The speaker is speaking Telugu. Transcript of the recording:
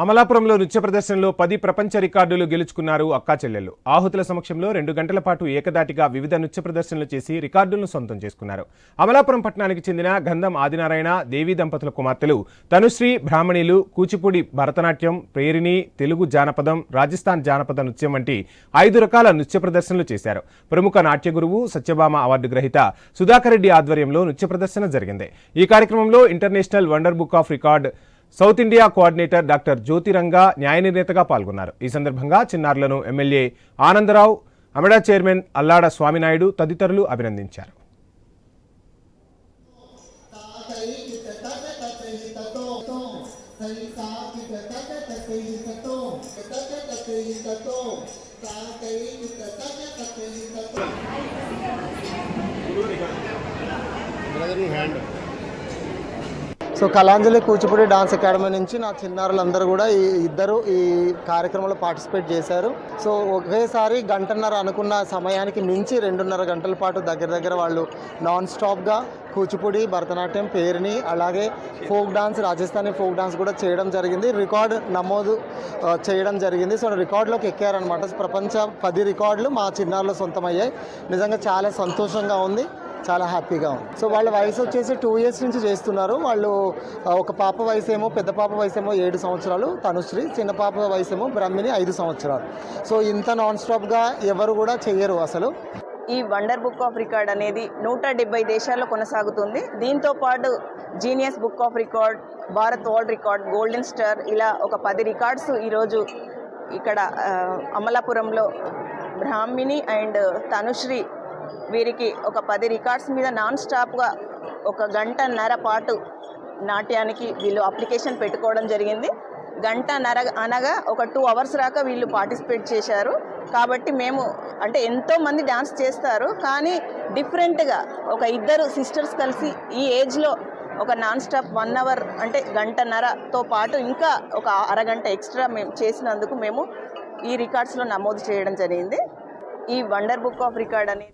అమలాపురంలో నృత్య ప్రదర్శనలో 10 ప్రపంచ రికార్డులు గెలుచుకున్నారు అక్కా చెల్లెళ్లు. ఆహుతుల సమక్షంలో 2 గంటల పాటు ఏకదాటిగా వివిధ నృత్య ప్రదర్శనలు చేసి రికార్డులను సొంతం చేసుకున్నారు. అమలాపురం పట్టణానికి చెందిన గంధం ఆదినారాయణ దేవి దంపతుల కుమార్తెలు తనుశ్రీ బ్రాహ్మణిలు కూచిపూడి, భరతనాట్యం, ప్రేరిణి, తెలుగు జానపదం, రాజస్థాన్ జానపద నృత్యం వంటి 5 రకాల నృత్య ప్రదర్శనలు చేశారు. ప్రముఖ నాట్య గురువు సత్యభామ అవార్డు గ్రహీత సుధాకర్ రెడ్డి ఆధ్వర్యంలో నృత్య ప్రదర్శన జరిగింది. ఈ కార్యక్రమంలో international wonder book of record South India coordinator doctor Jyothiranga న్యాయ నిర్ణేతగా పాల్గొన్నారు. ఈ సందర్భంగా చిన్నారులను ఎమ్మెల్యే ఆనందరావు, అమెడా చైర్మన్ అల్లాడ స్వామినాయుడు తదితరులు అభినందించారు. So Kalanjali Kuchipudi dance academy నుంచి నా చిన్నారులందరూ కూడా ఈ కార్యక్రమంలో పార్టిసిపేట్ చేశారు. సో ఒకేసారి గంటన్నర అనుకున్న సమయానికి మించి 2.5 గంటల పాటు దగ్గర వాళ్ళు నాన్ స్టాప్గా కూచిపూడి, భరతనాట్యం, పేరిణి, అలాగే folk dance, Rajasthani folk dance కూడా చేయడం జరిగింది. రికార్డు నమోదు చేయడం జరిగింది. సో రికార్డులోకి ఎక్కారనమాట. ప్రపంచ 10 రికార్డులు మా చిన్నారులు సొంతమయ్యాయి. నిజంగా చాలా సంతోషంగా ఉంది, చాలా హ్యాపీగా ఉంది. సో వాళ్ళ వయసు వచ్చేసి 2 years నుంచి చేస్తున్నారు. వాళ్ళు ఒక పాప వయసేమో, పెద్ద పాప వయసేమో 7 సంవత్సరాలు తనుశ్రీ, చిన్న పాప వయసేమో బ్రహ్మిణి 5 సంవత్సరాలు. సో ఇంత నాన్ స్టాప్గా ఎవరు కూడా చెయ్యరు అసలు. ఈ వండర్ బుక్ ఆఫ్ రికార్డ్ అనేది 170 దేశాల్లో కొనసాగుతుంది. దీంతో పాటు genius book of record, Bharat world record, golden star, ఇలా ఒక 10 రికార్డ్స్ ఈరోజు ఇక్కడ అమలాపురంలో బ్రాహ్మిణి అండ్ తనుశ్రీ వీరికి ఒక 10 రికార్డ్స్ మీద నాన్ స్టాప్గా 1 గంటన్నర పాటు నాట్యానికి వీళ్ళు అప్లికేషన్ పెట్టుకోవడం జరిగింది. గంటన్నర అనగా ఒక 2 hours దాకా వీళ్ళు పార్టిసిపేట్ చేశారు. కాబట్టి మేము అంటే ఎంతోమంది డ్యాన్స్ చేస్తారు, కానీ డిఫరెంట్గా ఒక 2 సిస్టర్స్ కలిసి ఈ ఏజ్లో ఒక నాన్ స్టాప్ 1 hour అంటే గంటన్నరతో పాటు ఇంకా ఒక అరగంట ఎక్స్ట్రా మేము చేసినందుకు మేము ఈ రికార్డ్స్లో నమోదు చేయడం జరిగింది. ఈ వండర్ బుక్ ఆఫ్ రికార్డ్ అనేది